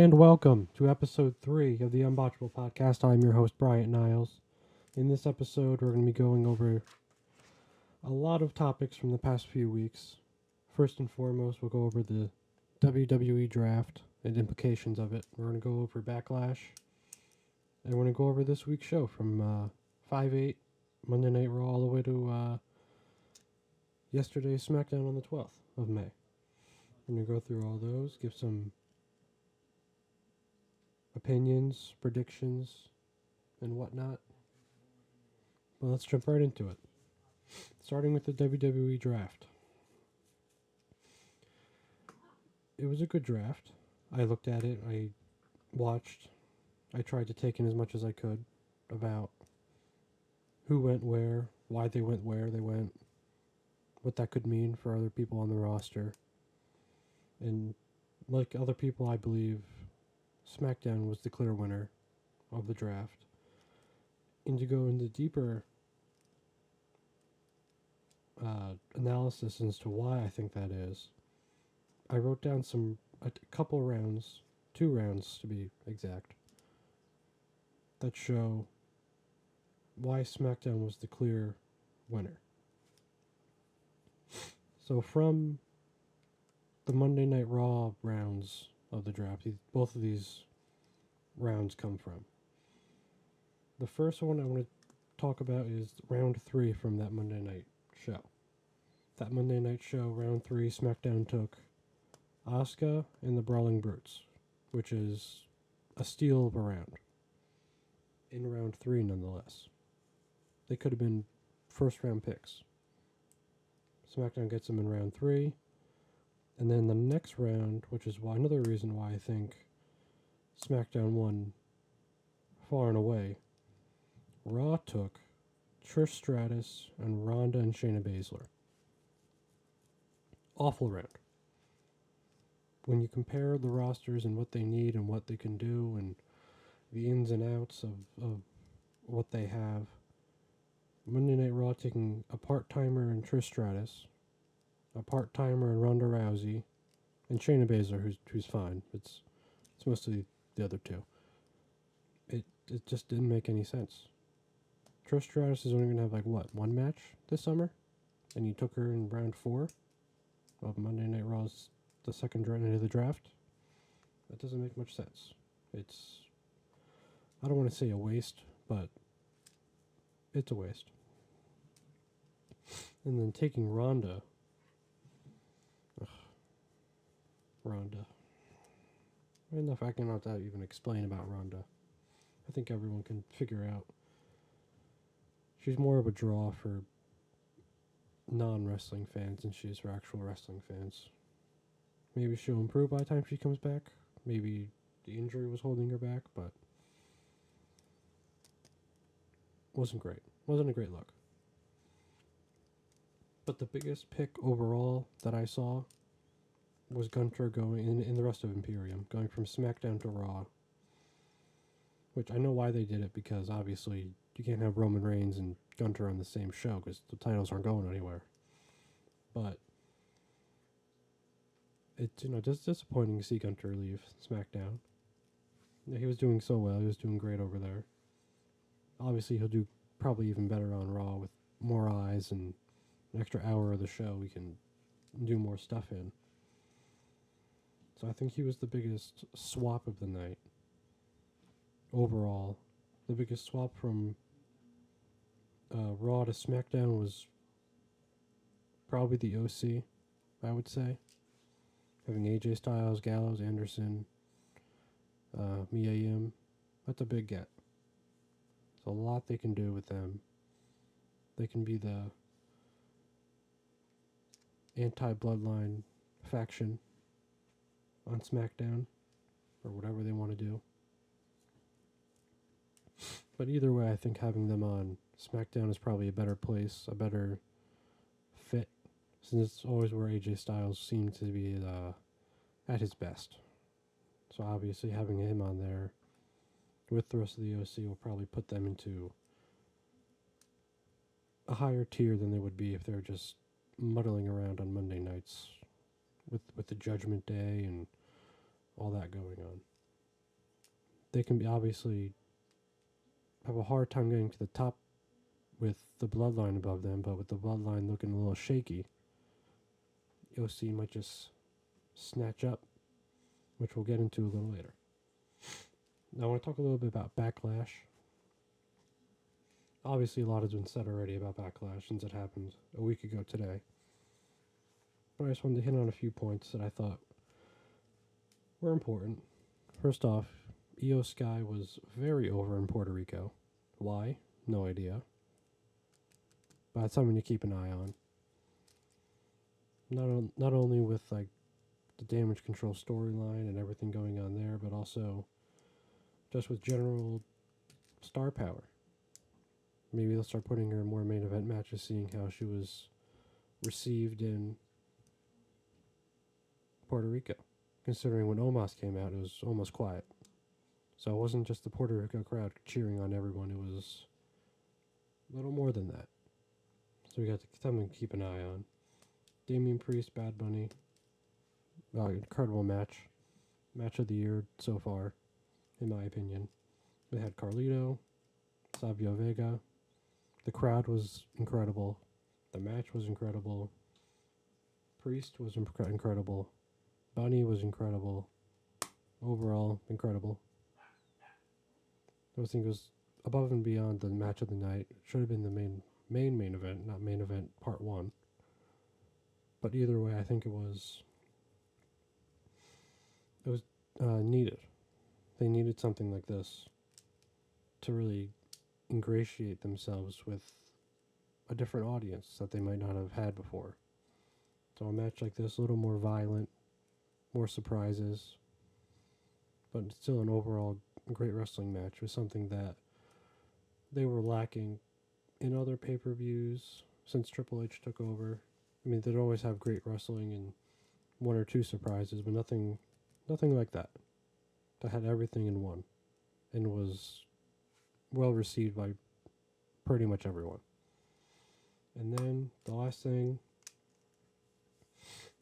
And welcome to episode 3 of the Unbotchable podcast. I'm your host, Bryant Niles. In this episode, we're going to be going over a lot of topics from the past few weeks. First and foremost, we'll go over the WWE Draft and implications of it. We're going to go over Backlash. And we're going to go over this week's show from 5/8, Monday Night Raw, all the way to yesterday's SmackDown on the 12th of May. We're going to go through all those, give some opinions, predictions, and whatnot. Well, let's jump right into it. Starting with the WWE Draft. It was a good draft. I looked at it, I watched, I tried to take in as much as I could about who went where, why they went where they went, what that could mean for other people on the roster. And like other people, I believe SmackDown was the clear winner of the draft. And to go into deeper analysis as to why I think that is, I wrote down a couple rounds, 2 rounds to be exact, that show why SmackDown was the clear winner. So from the Monday Night Raw rounds of the draft, both of these rounds come from. The first one I want to talk about is round 3 from that Monday night show. That Monday night show, round 3, SmackDown took Asuka and the Brawling Brutes, which is a steal of a round. In round 3, nonetheless. They could have been first round picks. SmackDown gets them in round 3. And then the next round, which is another reason why I think SmackDown won far and away, Raw took Trish Stratus and Ronda and Shayna Baszler. Awful round. When you compare the rosters and what they need and what they can do and the ins and outs of what they have, Monday Night Raw taking a part-timer in Trish Stratus, a part-timer in Ronda Rousey, and Shayna Baszler, who's fine. It's mostly the other two. It just didn't make any sense. Trish Stratus is only going to have, one match this summer? And you took her in round 4 of Monday Night Raw's the second round of the draft? That doesn't make much sense. It's, I don't want to say a waste, but it's a waste. And then taking Ronda. Ronda. Enough, I cannot even explain about Ronda. I think everyone can figure out. She's more of a draw for non-wrestling fans than she is for actual wrestling fans. Maybe she'll improve by the time she comes back. Maybe the injury was holding her back, but wasn't great. Wasn't a great look. But the biggest pick overall that I saw was Gunter going in the rest of Imperium, going from SmackDown to Raw. Which I know why they did it, because obviously you can't have Roman Reigns and Gunter on the same show because the titles aren't going anywhere. But it's just disappointing to see Gunter leave SmackDown. He was doing so well. He was doing great over there. Obviously, he'll do probably even better on Raw with more eyes and an extra hour of the show we can do more stuff in. So I think he was the biggest swap of the night. Overall, the biggest swap from Raw to SmackDown was probably the OC, I would say. Having AJ Styles, Gallows, Anderson, Mia Yim. That's a big get. There's a lot they can do with them. They can be the anti-bloodline faction on SmackDown, or whatever they want to do. But either way, I think having them on SmackDown is probably a better place, a better fit, since it's always where AJ Styles seemed to be at his best. So obviously having him on there with the rest of the OC will probably put them into a higher tier than they would be if they were just muddling around on Monday nights with the Judgment Day and all that going on. they can be obviously have a hard time getting to the top with the bloodline above them, but with the bloodline looking a little shaky, OC might just snatch up, which we'll get into a little later. Now I want to talk a little bit about Backlash. Obviously, a lot has been said already about Backlash since it happened a week ago today. But I just wanted to hit on a few points that I thought were important. First off, Io Sky was very over in Puerto Rico. Why? No idea. But it's something to keep an eye on. Not only with like the Damage Control storyline and everything going on there, but also just with general star power. Maybe they'll start putting her in more main event matches, seeing how she was received in Puerto Rico. Considering when Omos came out, it was almost quiet. So it wasn't just the Puerto Rico crowd cheering on everyone, it was a little more than that. So we got something to keep an eye on. Damian Priest, Bad Bunny. Incredible match. Match of the year so far, in my opinion. We had Carlito, Savio Vega. The crowd was incredible. The match was incredible. Priest was incredible. Bunny was incredible. Overall, incredible. I think it was above and beyond the match of the night. Should have been the main event, not main event part 1. But either way, I think it was needed. They needed something like this to really ingratiate themselves with a different audience that they might not have had before. So a match like this, a little more violent, more surprises, but still an overall great wrestling match was something that they were lacking in other pay-per-views since Triple H took over. I mean, they'd always have great wrestling and 1 or 2 surprises, but nothing like that. That had everything in one and was well received by pretty much everyone. And then the last thing,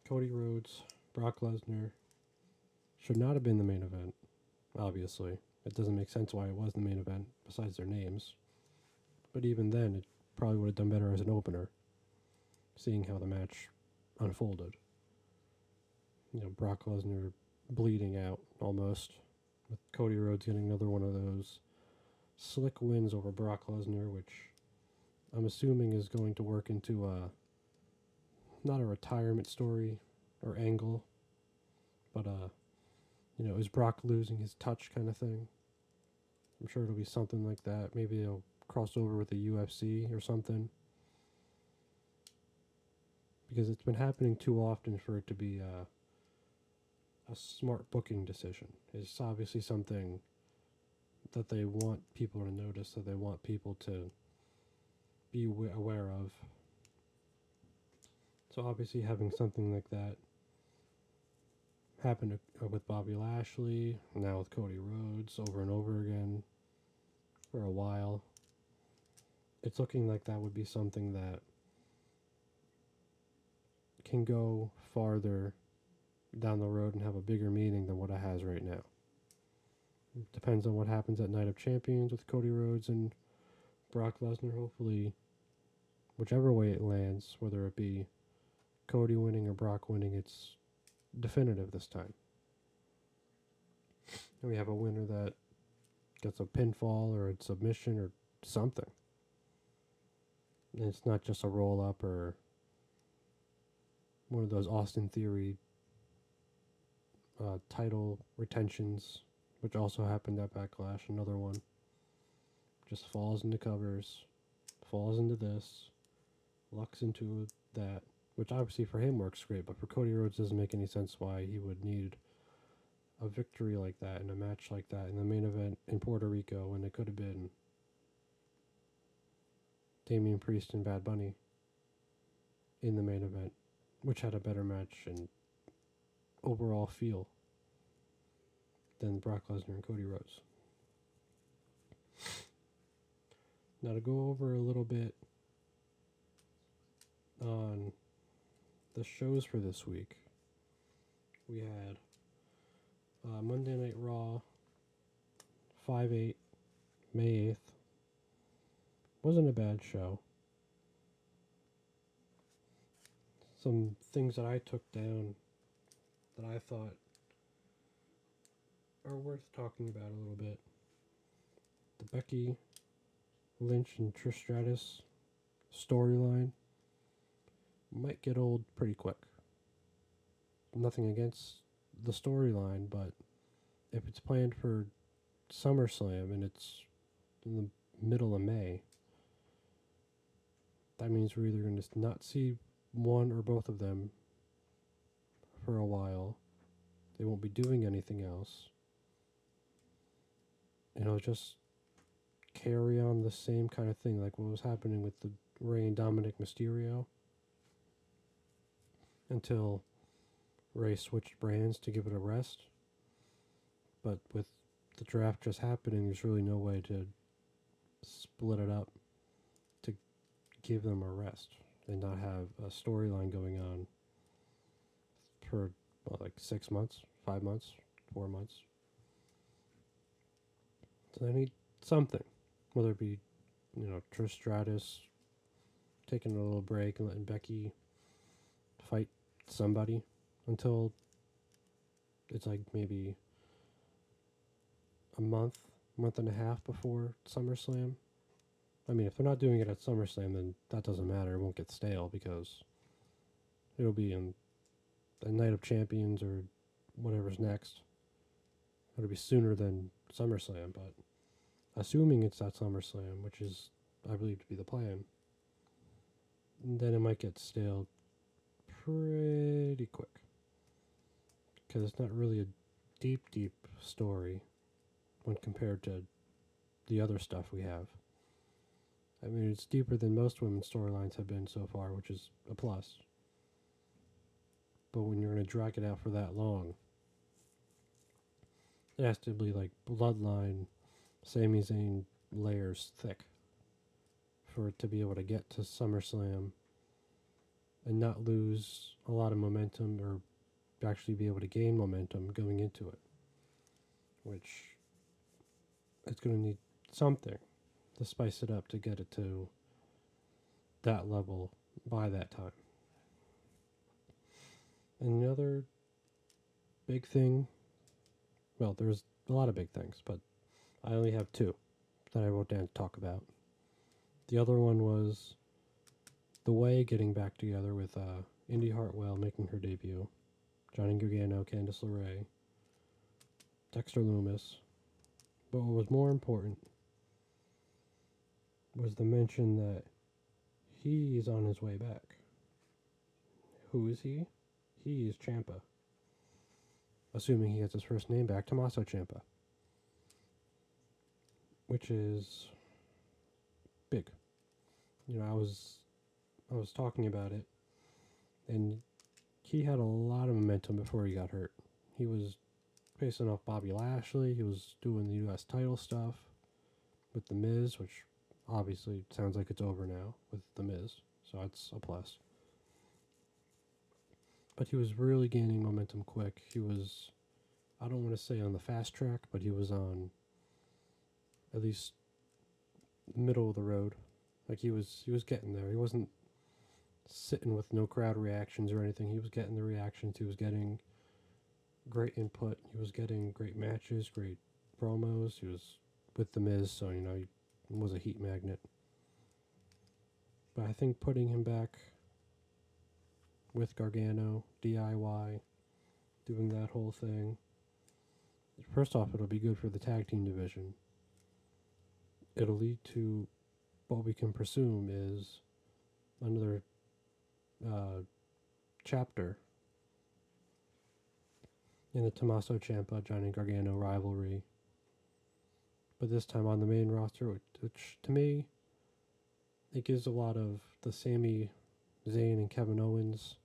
Cody Rhodes, Brock Lesnar should not have been the main event, obviously. It doesn't make sense why it was the main event, besides their names. But even then, it probably would have done better as an opener, seeing how the match unfolded. Brock Lesnar bleeding out, almost, with Cody Rhodes getting another one of those slick wins over Brock Lesnar, which I'm assuming is going to work into not a retirement story or angle, but is Brock losing his touch kind of thing. I'm sure it'll be something like that. Maybe it'll cross over with the UFC or something, because it's been happening too often for it to be a smart booking decision. It's obviously something that they want people to notice, that they want people to be aware of. So obviously having something like that happen with Bobby Lashley, now with Cody Rhodes, over and over again for a while, it's looking like that would be something that can go farther down the road and have a bigger meaning than what it has right now. It depends on what happens at Night of Champions with Cody Rhodes and Brock Lesnar. Hopefully, whichever way it lands, whether it be Cody winning or Brock winning, it's definitive this time. And we have a winner that gets a pinfall or a submission or something. And it's not just a roll-up or one of those Austin Theory title retentions, which also happened at Backlash. Another one just falls into covers, falls into this, lucks into that, which obviously for him works great, but for Cody Rhodes doesn't make any sense why he would need a victory like that in a match like that in the main event in Puerto Rico when it could have been Damian Priest and Bad Bunny in the main event, which had a better match and overall feel than Brock Lesnar and Cody Rhodes. Now to go over a little bit on the shows for this week, we had Monday Night Raw 5/8, May 8th. Wasn't a bad show. Some things that I took down that I thought are worth talking about a little bit. The Becky Lynch and Trish Stratus storyline might get old pretty quick. Nothing against the storyline, but if it's planned for SummerSlam and it's in the middle of May, that means we're either going to not see one or both of them for a while. They won't be doing anything else. And it'll just carry on the same kind of thing, like what was happening with the Rey and Dominic Mysterio, until Rey switched brands to give it a rest. But with the draft just happening, there's really no way to split it up to give them a rest and not have a storyline going on for like 6 months, 5 months, 4 months. So they need something, whether it be, Trish Stratus taking a little break and letting Becky fight somebody until it's like maybe a month and a half before SummerSlam. I mean, if they're not doing it at SummerSlam, then that doesn't matter. It won't get stale because it'll be in the Night of Champions or whatever's next. It'll be sooner than SummerSlam, but assuming it's at SummerSlam, which is, I believe, to be the plan, then it might get stale pretty quick. Because it's not really a deep story when compared to the other stuff we have. I mean, it's deeper than most women's storylines have been so far, which is a plus. But when you're going to drag it out for that long, it has to be like Bloodline, Sami Zayn layers thick for it to be able to get to SummerSlam and not lose a lot of momentum or actually be able to gain momentum going into it, which it's going to need something to spice it up to get it to that level by that time. And another big thing, well, there's a lot of big things, but I only have two that I wrote down to talk about. The other one was The Way getting back together with Indy Hartwell making her debut, Johnny Gargano, Candice LeRae, Dexter Lumis. But what was more important was the mention that he is on his way back. Who is he? He is Ciampa. Assuming he gets his first name back, Tommaso Ciampa. Which is big. I was talking about it, and he had a lot of momentum before he got hurt. He was facing off Bobby Lashley. He was doing the U.S. title stuff with The Miz, which obviously sounds like it's over now with The Miz, so that's a plus. But he was really gaining momentum quick. He was, I don't want to say on the fast track, but he was on at least middle of the road. Like he was getting there. He wasn't sitting with no crowd reactions or anything. He was getting the reactions. He was getting great input. He was getting great matches, great promos. He was with The Miz, so he was a heat magnet. But I think putting him back with Gargano, DIY, doing that whole thing, first off, it'll be good for the tag team division. It'll lead to what we can presume is another chapter in the Tommaso Ciampa, Johnny Gargano rivalry. But this time on the main roster, which to me, it gives a lot of the Sami Zayn and Kevin Owens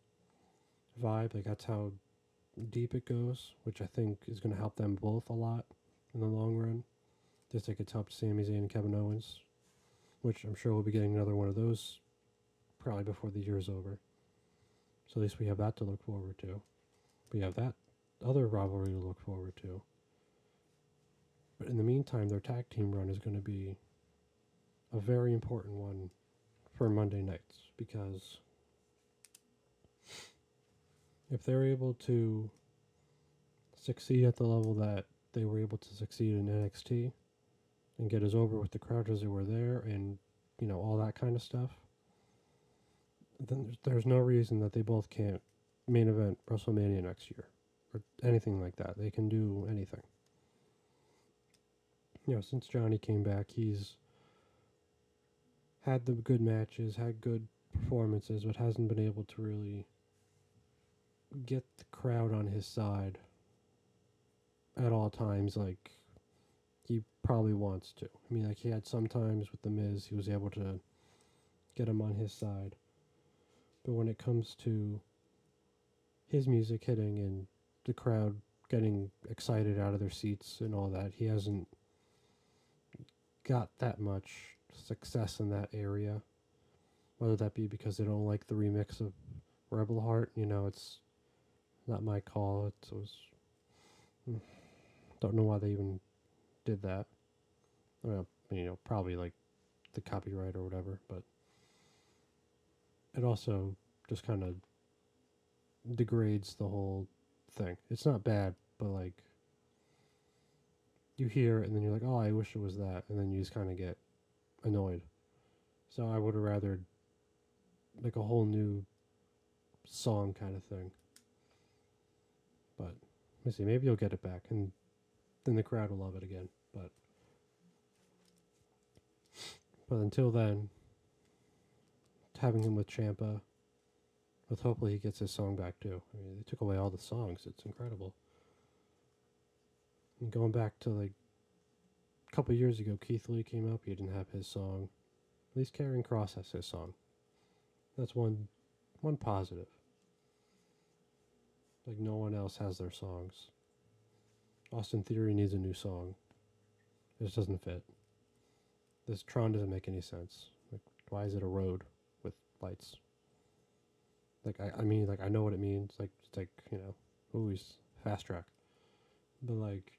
vibe. Like that's how deep it goes, which I think is going to help them both a lot in the long run. Just like it's helped Sami Zayn and Kevin Owens, which I'm sure we'll be getting another one of those probably before the year's over. So at least we have that to look forward to. We have that other rivalry to look forward to. But in the meantime, their tag team run is going to be a very important one for Monday nights, because if they're able to succeed at the level that they were able to succeed in NXT and get us over with the crowd as they were there, and all that kind of stuff, then there's no reason that they both can't main event WrestleMania next year or anything like that. They can do anything. Since Johnny came back, he's had the good matches, had good performances, but hasn't been able to really get the crowd on his side at all times like he probably wants to. I mean, like, he had some times with The Miz, he was able to get him on his side. But when it comes to his music hitting and the crowd getting excited out of their seats and all that, he hasn't got that much success in that area. Whether that be because they don't like the remix of Rebel Heart, it's not my call. It was don't know why they even did that. Well, probably like the copyright or whatever, but it also just kind of degrades the whole thing. It's not bad, but like, you hear it and then you're like, oh, I wish it was that, and then you just kind of get annoyed. So I would have rather like a whole new song kind of thing. But let's see, maybe you'll get it back, and then the crowd will love it again. But until then, having him with Ciampa, with hopefully he gets his song back too. I mean, they took away all the songs. It's incredible. And going back to like a couple of years ago, Keith Lee came up. He didn't have his song. At least Karrion Kross has his song. That's one positive. Like, no one else has their songs. Austin Theory needs a new song. It just doesn't fit. This Tron doesn't make any sense. Like, why is it a road with lights? Like, I mean, like, I know what it means. Like, it's like, ooh, he's fast track. But, like,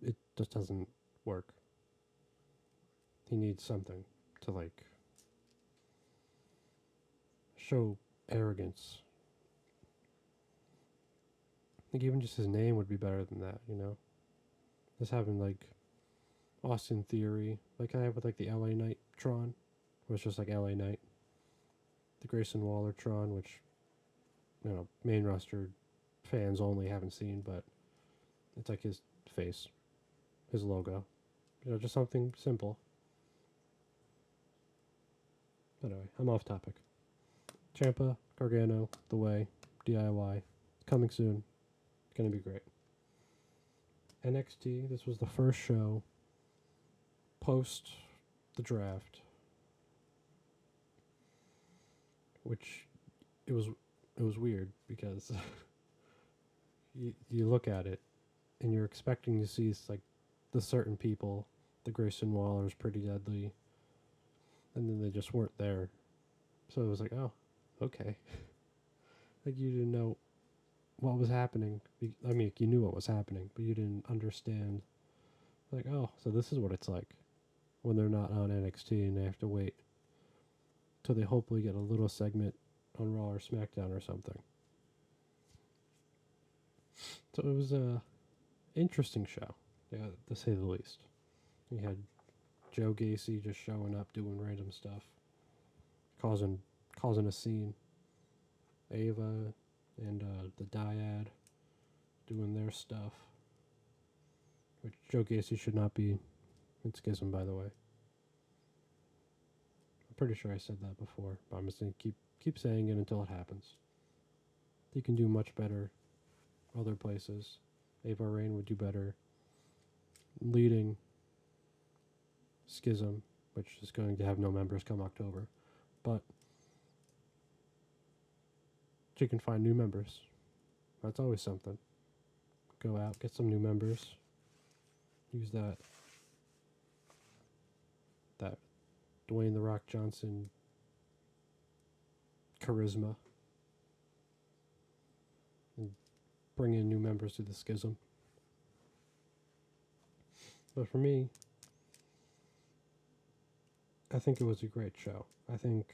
it just doesn't work. He needs something to, like, show arrogance. Like, even just his name would be better than that, Just having, like, Austin Theory, like I have with, like, the LA Knight Tron, where it's just, like, LA Knight. The Grayson Waller Tron, which, main roster fans only haven't seen, but it's like his face, his logo. Just something simple. But anyway, I'm off topic. Ciampa, Gargano, The Way, DIY, coming soon. It's going to be great. NXT, this was the first show post the draft, which it was weird because you look at it and you're expecting to see like the certain people, the Grayson Waller's, Pretty Deadly, and then they just weren't there. So it was like, oh, okay. Like, you didn't know what was happening. I mean, you knew what was happening, but you didn't understand. Like, oh, so this is what it's like when they're not on NXT and they have to wait till they hopefully get a little segment on Raw or SmackDown or something. So it was a interesting show, yeah, to say the least. You had Joe Gacy just showing up, doing random stuff, causing a scene. Ava and the Dyad doing their stuff, which Joe Gacy should not be in Schism, by the way. I'm pretty sure I said that before, but I'm just going to keep saying it until it happens. He can do much better other places. Ava Rain would do better leading Schism, which is going to have no members come October. But she can find new members. That's always something. Go out, get some new members. Use that Dwayne "The Rock" Johnson charisma and bring in new members to the Schism. But for me, I think it was a great show. I think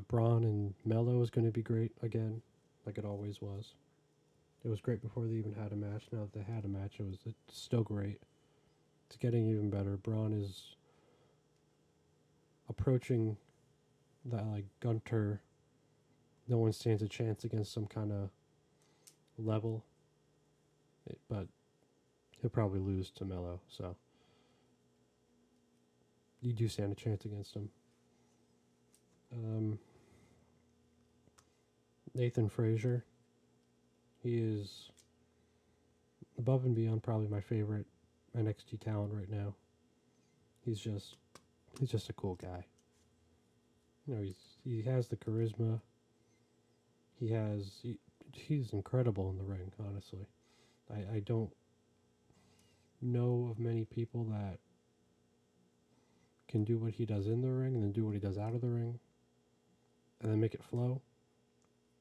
Braun and Mello is going to be great again, like it always was. It was great before they even had a match. Now that they had a match, it's still great. It's getting even better. Braun is approaching that like Gunter. No one stands a chance against some kind of level, but he'll probably lose to Mello. So you do stand a chance against him. Nathan Frazier. He is above and beyond probably my favorite NXT talent right now. He's just a cool guy. You know, he has the charisma. He's incredible in the ring, honestly. I don't know of many people that can do what he does in the ring and then do what he does out of the ring and then make it flow.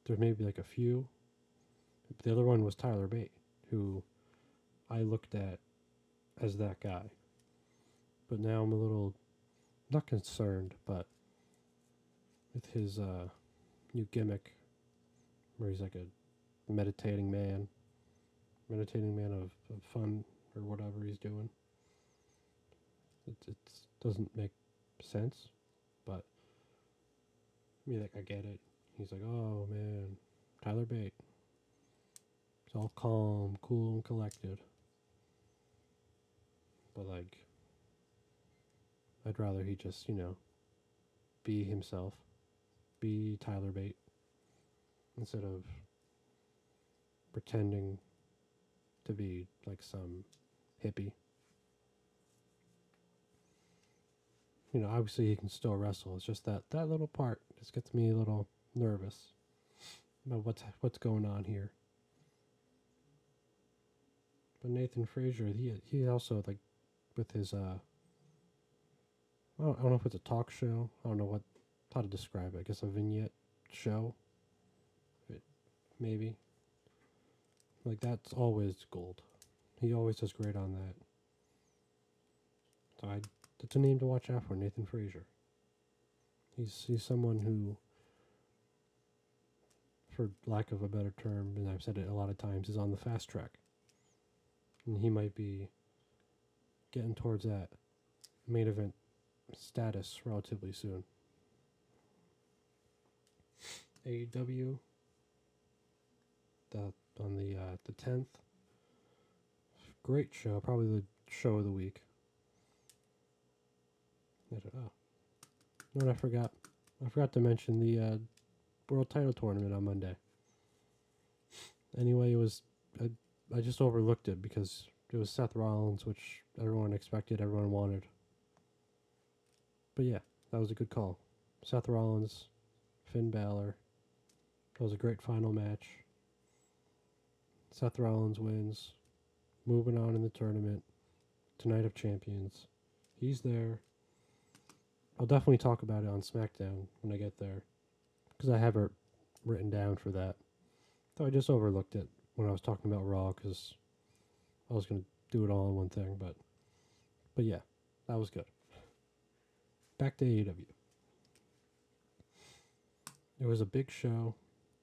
There's maybe like a few. The other one was Tyler Bate, who I looked at as that guy. But now I'm a little, not concerned, but with his new gimmick where he's like a meditating man of fun or whatever he's doing. It doesn't make sense, but I mean, like, I get it. He's like, oh man, Tyler Bate. He's all calm, cool, and collected. But like, I'd rather he just, be himself, be Tyler Bate, instead of pretending to be like some hippie. Obviously he can still wrestle. It's just that little part just gets me a little nervous about what's going on here. But Nathan Frazier, he also, like, with his I don't know if it's a talk show. I don't know how to describe it. I guess a vignette show. Maybe. Like, that's always gold. He always does great on that. So it's a name to watch out for, Nathan Frazier. He's someone who, for lack of a better term, and I've said it a lot of times, is on the fast track. And he might be getting towards that main event status relatively soon. AEW, on the 10th. Great show, probably the show of the week. I forgot. I forgot to mention the World Title Tournament on Monday. Anyway, I just overlooked it because it was Seth Rollins, which everyone expected, everyone wanted. But yeah, that was a good call. Seth Rollins, Finn Balor. That was a great final match. Seth Rollins wins. Moving on in the tournament to Night of Champions. He's there. I'll definitely talk about it on SmackDown when I get there, because I have it written down for that. So I just overlooked it when I was talking about Raw, because I was going to do it all in one thing. But yeah, that was good. Back to AEW. It was a big show.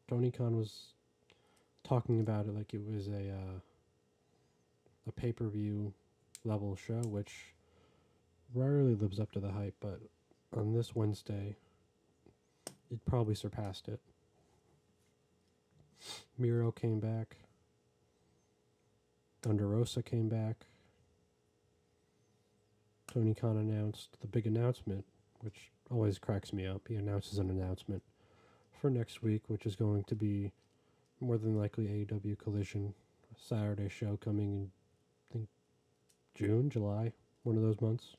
Tony Khan was talking about it like it was a pay-per-view level show, which rarely lives up to the hype, but on this Wednesday, it probably surpassed it. Miro came back. Thunder Rosa came back. Tony Khan announced the big announcement, which always cracks me up. He announces an announcement for next week, which is going to be more than likely AEW Collision, a Saturday show coming in, I think, June, July, one of those months.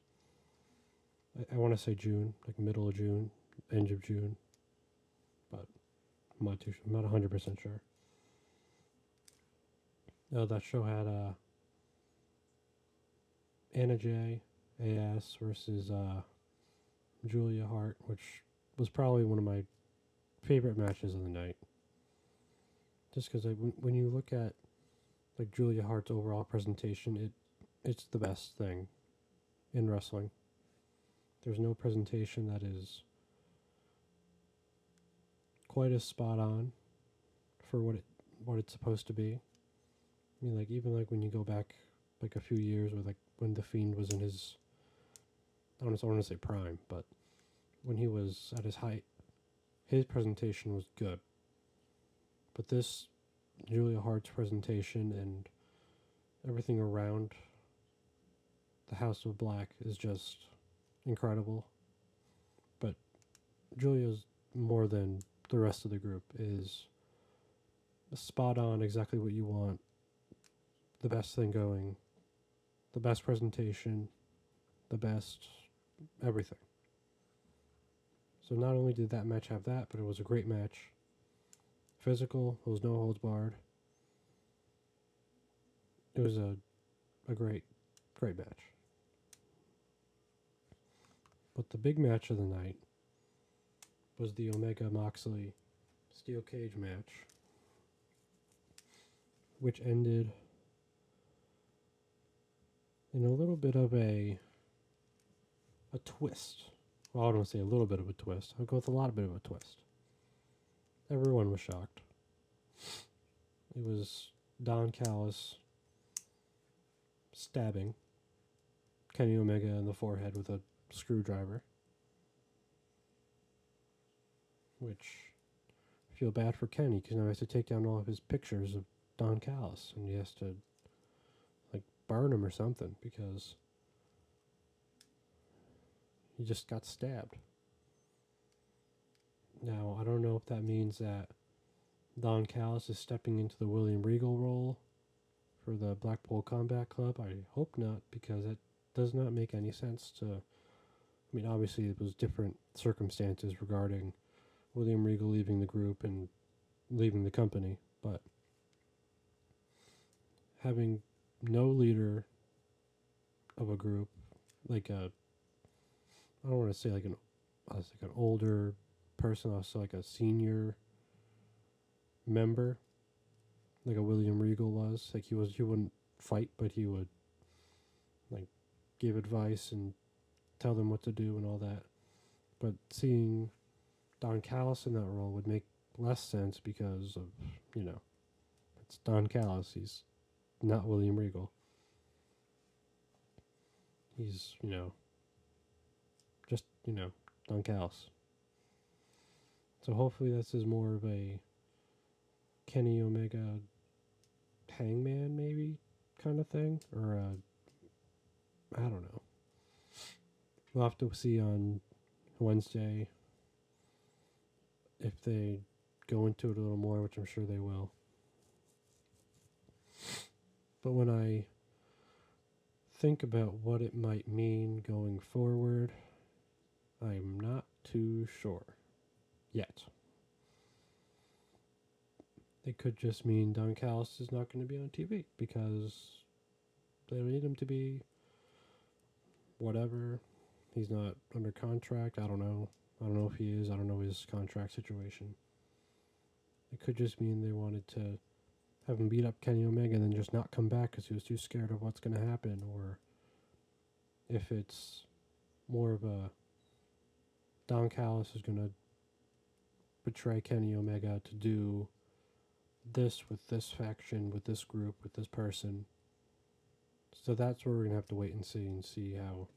I want to say June, like middle of June, end of June, but I'm not 100% sure. That show had Anna Jay, AS versus Julia Hart, which was probably one of my favorite matches of the night. Just because when you look at like Julia Hart's overall presentation, it's the best thing in wrestling. There's no presentation that is quite as spot on for what it's supposed to be. I mean, like, even like when you go back like a few years with like when the Fiend was in his, I don't want to say prime, but when he was at his height, his presentation was good. But this Julia Hart's presentation and everything around the House of Black is just incredible. But Julia's more than the rest of the group is spot on, exactly what you want. The best thing going, the best presentation, the best everything. So not only did that match have that, but it was a great match. Physical, it was no holds barred. It was a great match. But the big match of the night was the Omega Moxley Steel Cage match, which ended in a little bit of a twist. Well, I don't want to say a little bit of a twist. I'll go with a lot bit of a twist. Everyone was shocked. It was Don Callis stabbing Kenny Omega in the forehead with a screwdriver. Which, I feel bad for Kenny because now he has to take down all of his pictures of Don Callis and he has to like burn him or something because he just got stabbed. Now, I don't know if that means that Don Callis is stepping into the William Regal role for the Blackpool Combat Club. I hope not, because it does not make any sense to... I mean, obviously it was different circumstances regarding William Regal leaving the group and leaving the company, but having no leader of a group, like a... I don't want to say like an older person, also like a senior member, like a William Regal was. Like he wouldn't fight, but he would like give advice and tell them what to do and all that. But seeing Don Callis in that role would make less sense because of, it's Don Callis. He's not William Regal. He's, just, Don Callis. So hopefully this is more of a Kenny Omega Hangman maybe kind of thing, or I don't know. We'll have to see on Wednesday if they go into it a little more, which I'm sure they will. But when I think about what it might mean going forward, I'm not too sure yet. It could just mean Don Callis is not going to be on TV because they don't need him to be. Whatever. He's not under contract. I don't know. I don't know if he is. I don't know his contract situation. It could just mean they wanted to have him beat up Kenny Omega and then just not come back because he was too scared of what's going to happen. Or if it's more of a Don Callis is going to betray Kenny Omega to do this with this faction, with this group, with this person. So that's where we're going to have to wait and see how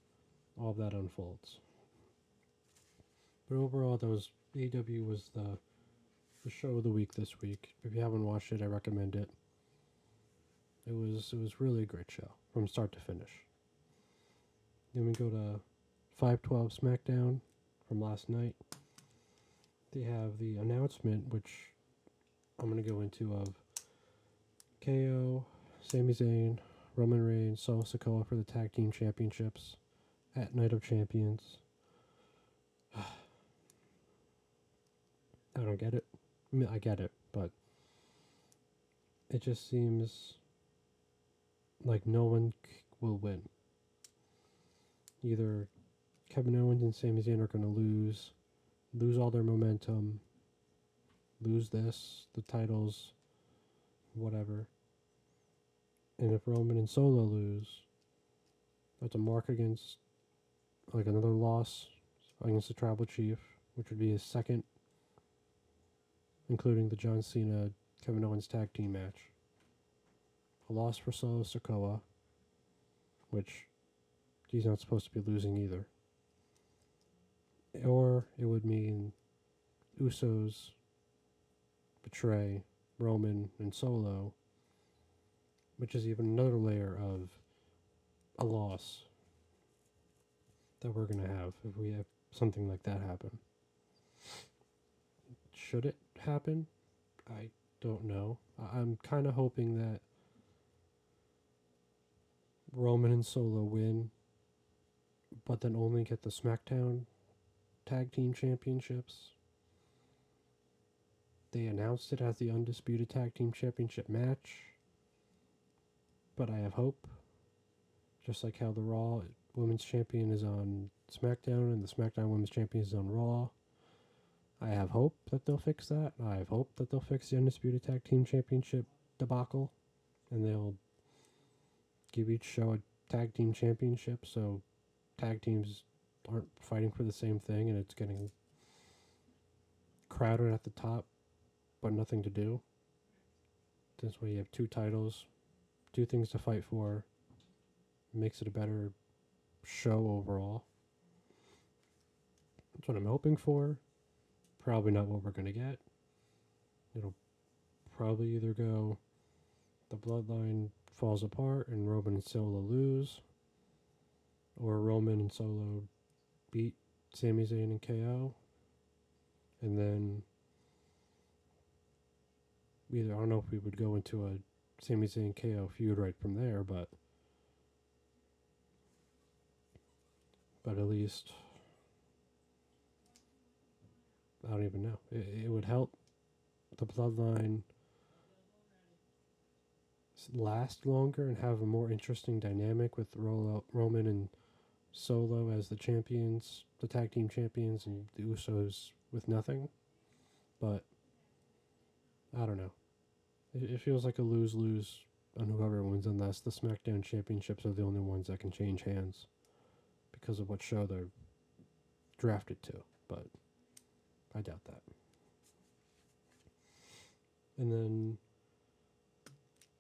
all of that unfolds. But overall, AEW was the show of the week this week. If you haven't watched it, I recommend it. It was really a great show from start to finish. Then we go to 512 SmackDown from last night. They have the announcement, which I'm going to go into, of KO, Sami Zayn, Roman Reigns, Solo Sikoa for the Tag Team Championships at Night of Champions. I don't get it. I mean, I get it, but it just seems like no one will win. Either Kevin Owens and Sami Zayn are going to lose all their momentum, lose the titles, whatever. And if Roman and Solo lose, That's a mark against, like, another loss against the Tribal Chief, which would be his second, including the John Cena Kevin Owens tag team match. A loss for Solo Sikoa, which he's not supposed to be losing either. Or it would mean Usos betray Roman and Solo, which is even another layer of a loss that we're going to have if we have something like that happen. Should it happen? I don't know. I'm kind of hoping that Roman and Solo win, but then only get the SmackDown Tag Team Championships. They announced it as the Undisputed Tag Team Championship match, but I have hope. Just like how the Raw Women's Champion is on SmackDown and the SmackDown Women's Champion is on Raw. I have hope that they'll fix that. I have hope that they'll fix the Undisputed Tag Team Championship debacle, and they'll give each show a tag team championship so tag teams aren't fighting for the same thing and it's getting crowded at the top but nothing to do. This way you have two titles, two things to fight for, makes it a better show overall. That's what I'm hoping for. Probably not what we're going to get. It'll probably either go the Bloodline falls apart and Roman and Solo lose, or Roman and Solo beat Sami Zayn and KO, and then either, I don't know if we would go into a Sami Zayn KO feud right from there, but at least, I don't even know. It would help the Bloodline last longer and have a more interesting dynamic with Roman and Solo as the champions, the tag team champions, and the Usos with nothing. But I don't know. It feels like a lose-lose on whoever wins, unless the SmackDown championships are the only ones that can change hands because of what show they're drafted to. But I doubt that. And then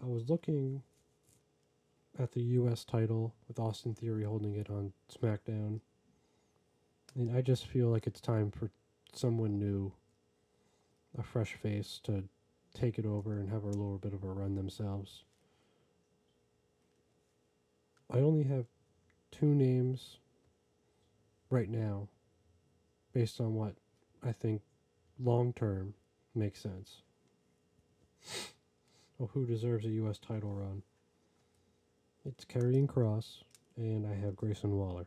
I was looking at the U.S. title with Austin Theory holding it on SmackDown. And I just feel like it's time for someone new, a fresh face, to take it over and have a little bit of a run themselves. I only have two names right now based on what I think long term makes sense. Well, who deserves a U.S. title run? It's Karrion Kross, and I have Grayson Waller.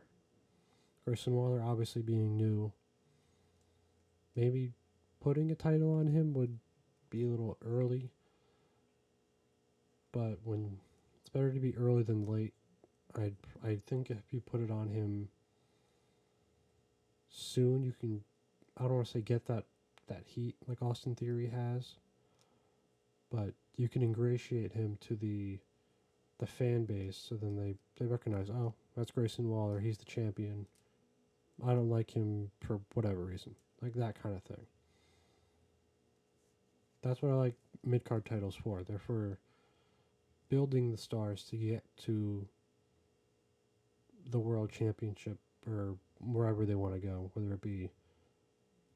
Grayson Waller obviously being new. Maybe putting a title on him would be a little early, but when it's better to be early than late. I think if you put it on him soon, you can, I don't want to say get that heat like Austin Theory has, but you can ingratiate him to the fan base, so then they recognize, oh, that's Grayson Waller, he's the champion. I don't like him for whatever reason. Like that kind of thing. That's what I like mid-card titles for. They're for building the stars to get to the world championship or wherever they want to go, whether it be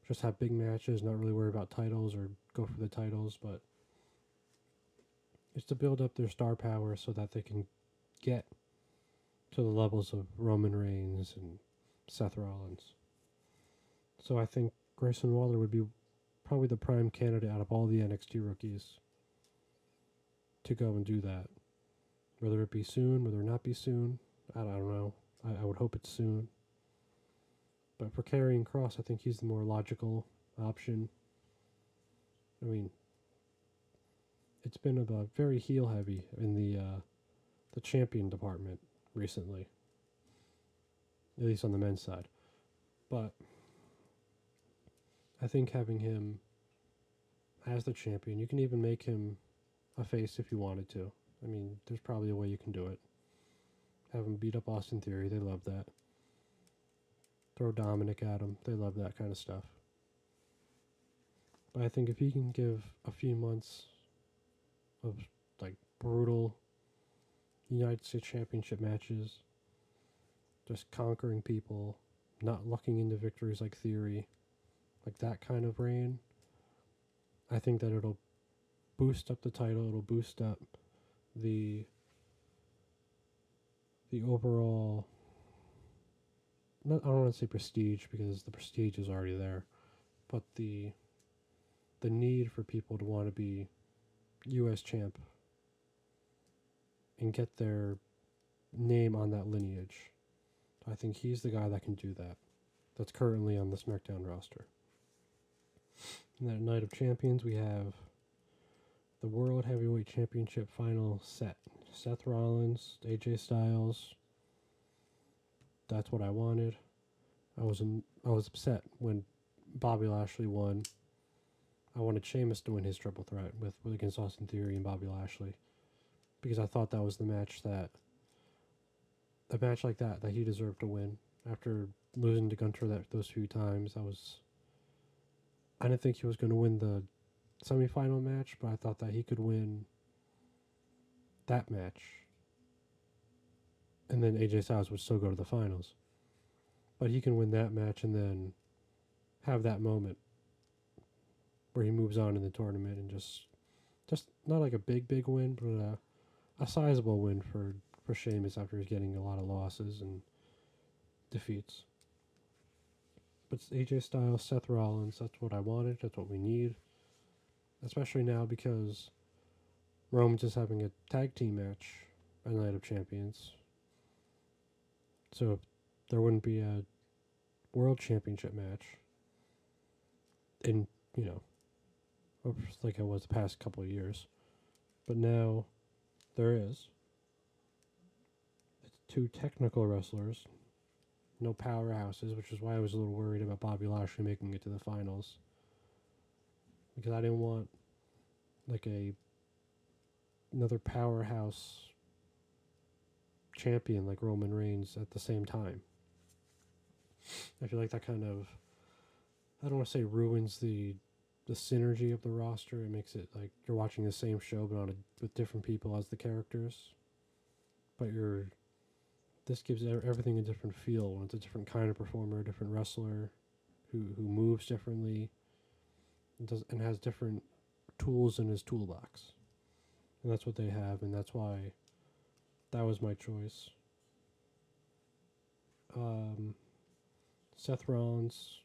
just have big matches, not really worry about titles or go for the titles, but it's to build up their star power so that they can get to the levels of Roman Reigns and Seth Rollins. So I think Grayson Waller would be probably the prime candidate out of all the NXT rookies to go and do that. Whether it be soon, whether it not be soon, I don't know. I would hope it's soon. But for Karrion Kross, I think he's the more logical option. I mean, it's been about very heel heavy in the champion department recently, at least on the men's side. But I think having him as the champion, you can even make him a face if you wanted to. I mean, there's probably a way you can do it. Have him beat up Austin Theory. They love that. Throw Dominic at him. They love that kind of stuff. But I think if he can give a few months of like brutal United States Championship matches, just conquering people, not lucking into victories like Theory, like that kind of reign, I think that it'll boost up the title. It'll boost up the overall. I don't want to say prestige because the prestige is already there, but the need for people to want to be U.S. champ and get their name on that lineage. I think he's the guy that can do that. That's currently on the SmackDown roster. In that Night of Champions, we have the World Heavyweight Championship final set. Seth Rollins, AJ Styles. That's what I wanted. I was upset when Bobby Lashley won. I wanted Sheamus to win his triple threat with against Austin Theory and Bobby Lashley, because I thought that was a match like that he deserved to win after losing to Gunter those few times. I didn't think he was going to win the semifinal match, but I thought that he could win that match, and then AJ Styles would still go to the finals. But he can win that match and then have that moment where he moves on in the tournament and just not like a big win, but a sizable win for Sheamus after he's getting a lot of losses and defeats. But it's AJ Styles, Seth Rollins, that's what I wanted, that's what we need. Especially now because Roman's is having a tag team match at Night of Champions. So there wouldn't be a World Championship match in, like it was the past couple of years. But now there is. It's two technical wrestlers, no powerhouses, which is why I was a little worried about Bobby Lashley making it to the finals. Because I didn't want like another powerhouse champion like Roman Reigns at the same time. I feel like that kind of, I don't want to say ruins the synergy of the roster. It makes it like you're watching the same show but with different people as the characters. But this gives everything a different feel when it's a different kind of performer, a different wrestler who moves differently and has different tools in his toolbox. And that's what they have, and that's why that was my choice. Seth Rollins,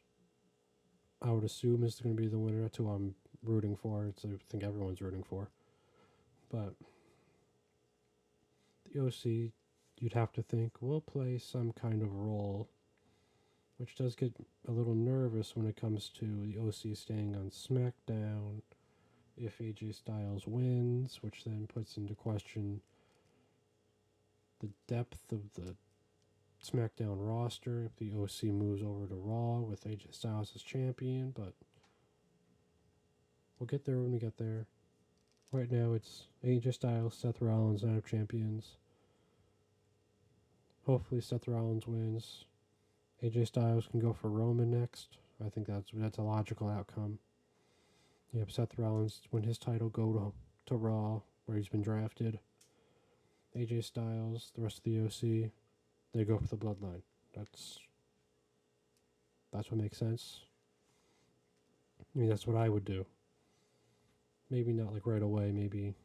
I would assume, is going to be the winner. That's who I'm rooting for. I think everyone's rooting for. But the OC, you'd have to think, will play some kind of role, which does get a little nervous when it comes to the OC staying on SmackDown. If AJ Styles wins, which then puts into question the depth of the SmackDown roster, if the OC moves over to Raw with AJ Styles as champion, but we'll get there when we get there. Right now it's AJ Styles, Seth Rollins, Night of Champions. Hopefully Seth Rollins wins. AJ Styles can go for Roman next. I think that's a logical outcome. You have Seth Rollins win his title, go to Raw, where he's been drafted. AJ Styles, the rest of the OC, they go for the Bloodline. That's what makes sense. I mean, that's what I would do. Maybe not like right away. Maybe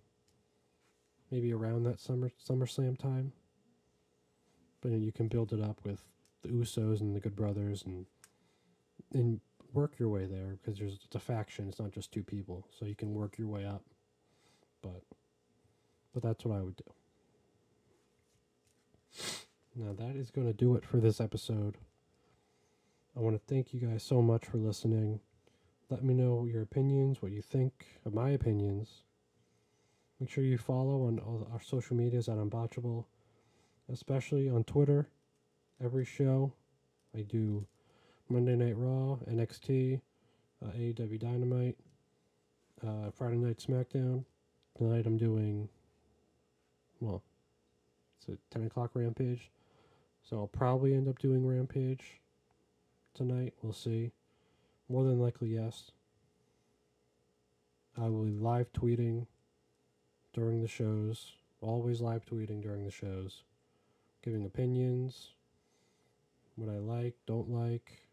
around that SummerSlam time. But you can build it up with the Usos and the Good Brothers and work your way there, because it's a faction. It's not just two people, so you can work your way up. But that's what I would do. Now that is going to do it for this episode. I want to thank you guys so much for listening. Let me know your opinions, what you think of my opinions. Make sure you follow on all our social medias at Unbotchable, especially on Twitter. Every show I do Monday Night Raw, NXT, AEW Dynamite, Friday Night SmackDown. Tonight I'm doing, It's a 10 o'clock Rampage. So I'll probably end up doing Rampage tonight. We'll see. More than likely, yes. I will be live tweeting during the shows. Always live tweeting during the shows. Giving opinions. What I like, don't like.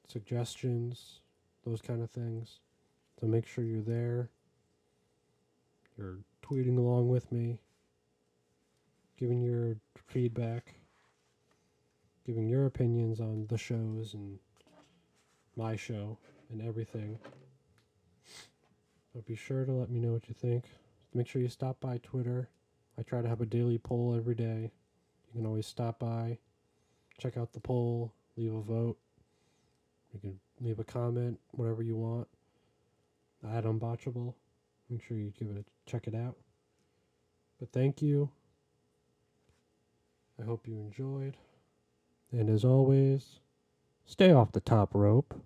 Suggestions. Those kind of things. So make sure you're there. You're tweeting along with me. Giving your feedback. Giving your opinions on the shows and my show and everything. But be sure to let me know what you think. Make sure you stop by Twitter. I try to have a daily poll every day. You can always stop by, check out the poll, leave a vote. You can leave a comment, whatever you want. At Unbotchable. Make sure you check it out. But thank you. I hope you enjoyed. And as always, stay off the top rope.